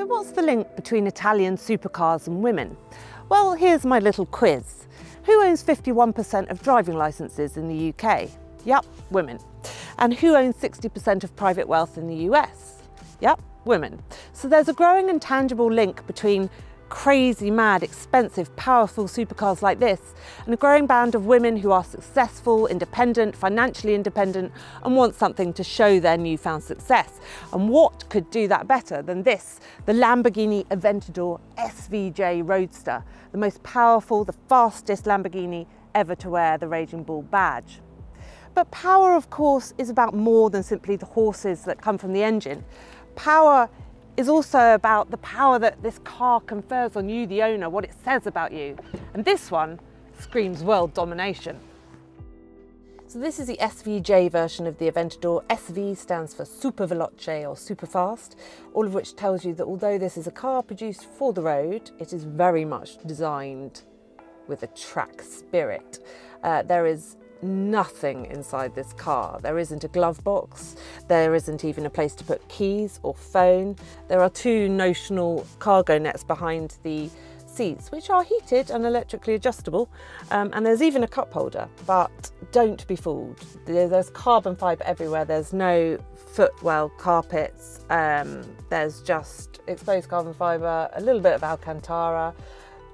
So what's the link between Italian supercars and women? Well, here's my little quiz. Who owns 51% of driving licenses in the UK? Yep, women. And who owns 60% of private wealth in the US? Yep, women. So there's a growing and tangible link between crazy, mad, expensive, powerful supercars like this and a growing band of women who are successful, independent, financially independent and want something to show their newfound success. And what could do that better than this, the Lamborghini Aventador SVJ Roadster, the most powerful, the fastest Lamborghini ever to wear the Raging Bull badge. But power, of course, is about more than simply the horses that come from the engine. Power is also about the power that this car confers on you, the owner, what it says about you. And this one screams world domination. So this is the SVJ version of the Aventador. SV stands for super veloce or super fast, all of which tells you that although this is a car produced for the road, it is very much designed with a track spirit. There is nothing inside this car. There isn't a glove box, there isn't even a place to put keys or phone. There are two notional cargo nets behind the seats, which are heated and electrically adjustable, and there's even a cup holder. But don't be fooled, there's carbon fibre everywhere. There's no footwell carpets, there's just exposed carbon fibre, a little bit of Alcantara,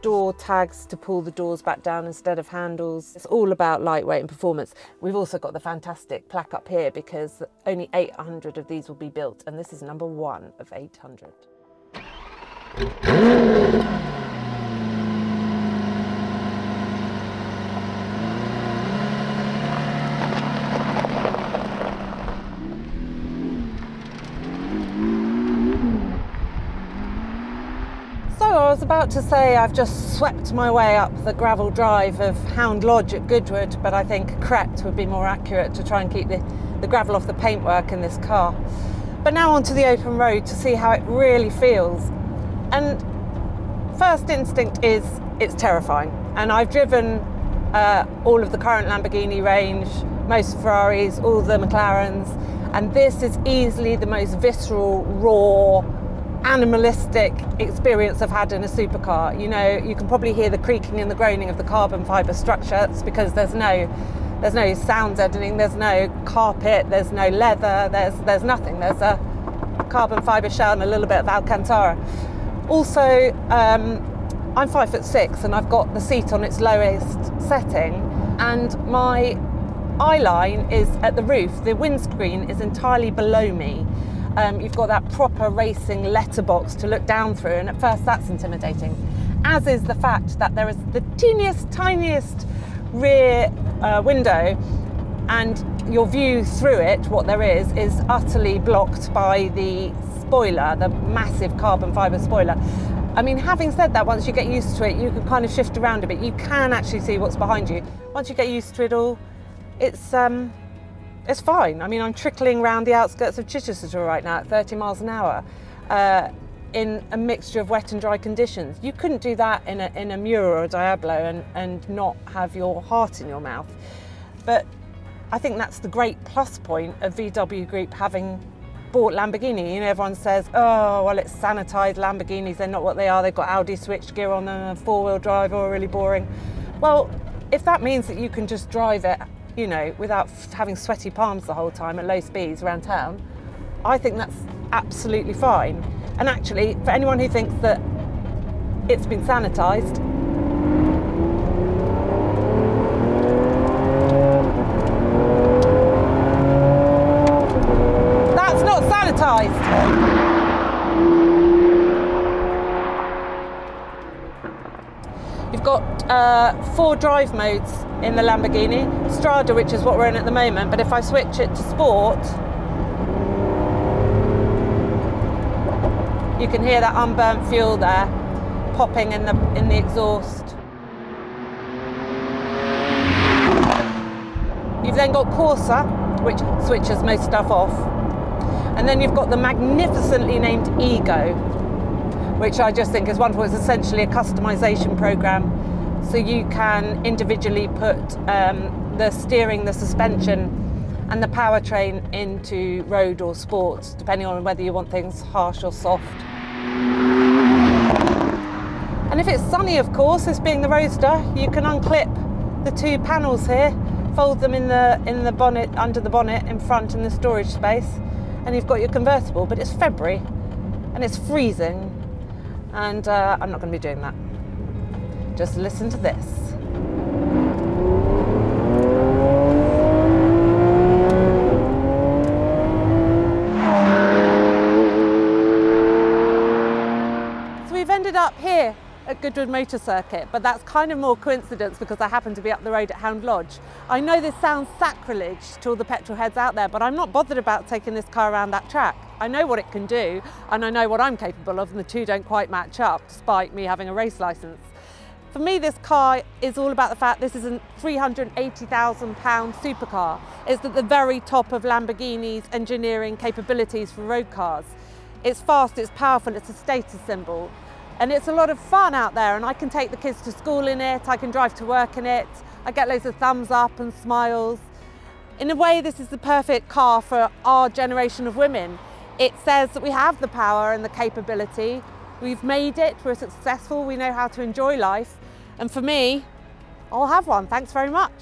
door tags to pull the doors back down instead of handles. It's all about lightweight and performance. We've also got the fantastic plaque up here because only 800 of these will be built, and this is number 1 of 800. I was about to say I've just swept my way up the gravel drive of Hound Lodge at Goodwood, but I think crept would be more accurate to try and keep the gravel off the paintwork in this car. But now onto the open road to see how it really feels. And first instinct is it's terrifying. And I've driven all of the current Lamborghini range, most Ferraris, all the McLarens, and this is easily the most visceral, raw, animalistic experience I've had in a supercar. You know, you can probably hear the creaking and the groaning of the carbon fibre structure. It's because there's no sound deadening, there's no carpet, there's no leather, there's nothing. There's a carbon fibre shell and a little bit of Alcantara. Also, I'm 5'6" and I've got the seat on its lowest setting, and my eye line is at the roof. The windscreen is entirely below me. You've got that proper racing letterbox to look down through, and at first that's intimidating, as is the fact that there is the teeniest, tiniest rear window, and your view through it, what there is utterly blocked by the spoiler, the massive carbon fibre spoiler. I mean, having said that, once you get used to it, you can kind of shift around a bit. You can actually see what's behind you. Once you get used to it all, it's fine. I mean, I'm trickling around the outskirts of Chichester right now at 30 miles an hour in a mixture of wet and dry conditions. You couldn't do that in a Miura or a Diablo and not have your heart in your mouth. But I think that's the great plus point of VW Group having bought Lamborghini. You know, everyone says, oh, well, it's sanitized Lamborghinis, they're not what they are. They've got Audi switchgear on them and four-wheel drive, all really boring. Well, if that means that you can just drive it, you know, without having sweaty palms the whole time at low speeds around town, I think that's absolutely fine. And actually, for anyone who thinks that it's been sanitized, that's not sanitized. You've got 4 drive modes in the Lamborghini. Strada, which is what we're in at the moment, but if I switch it to Sport, you can hear that unburnt fuel there popping in the exhaust. You've then got Corsa, which switches most stuff off. And then you've got the magnificently named Ego, which I just think is wonderful. It's essentially a customization program. So you can individually put the steering, the suspension and the powertrain into road or sport, depending on whether you want things harsh or soft. And if it's sunny, of course, this being the Roadster, you can unclip the two panels here, fold them in the bonnet, under the bonnet in front in the storage space, and you've got your convertible. But it's February and it's freezing, and I'm not going to be doing that. Just listen to this. So we've ended up here at Goodwood Motor Circuit, but that's kind of more coincidence because I happen to be up the road at Hound Lodge. I know this sounds sacrilege to all the petrol heads out there, but I'm not bothered about taking this car around that track. I know what it can do, and I know what I'm capable of, and the two don't quite match up, despite me having a race licence. For me, this car is all about the fact this is a £380,000 supercar. It's at the very top of Lamborghini's engineering capabilities for road cars. It's fast, it's powerful, it's a status symbol. And it's a lot of fun out there, and I can take the kids to school in it, I can drive to work in it, I get loads of thumbs up and smiles. In a way, this is the perfect car for our generation of women. It says that we have the power and the capability, we've made it, we're successful, we know how to enjoy life. And for me, I'll have one. Thanks very much.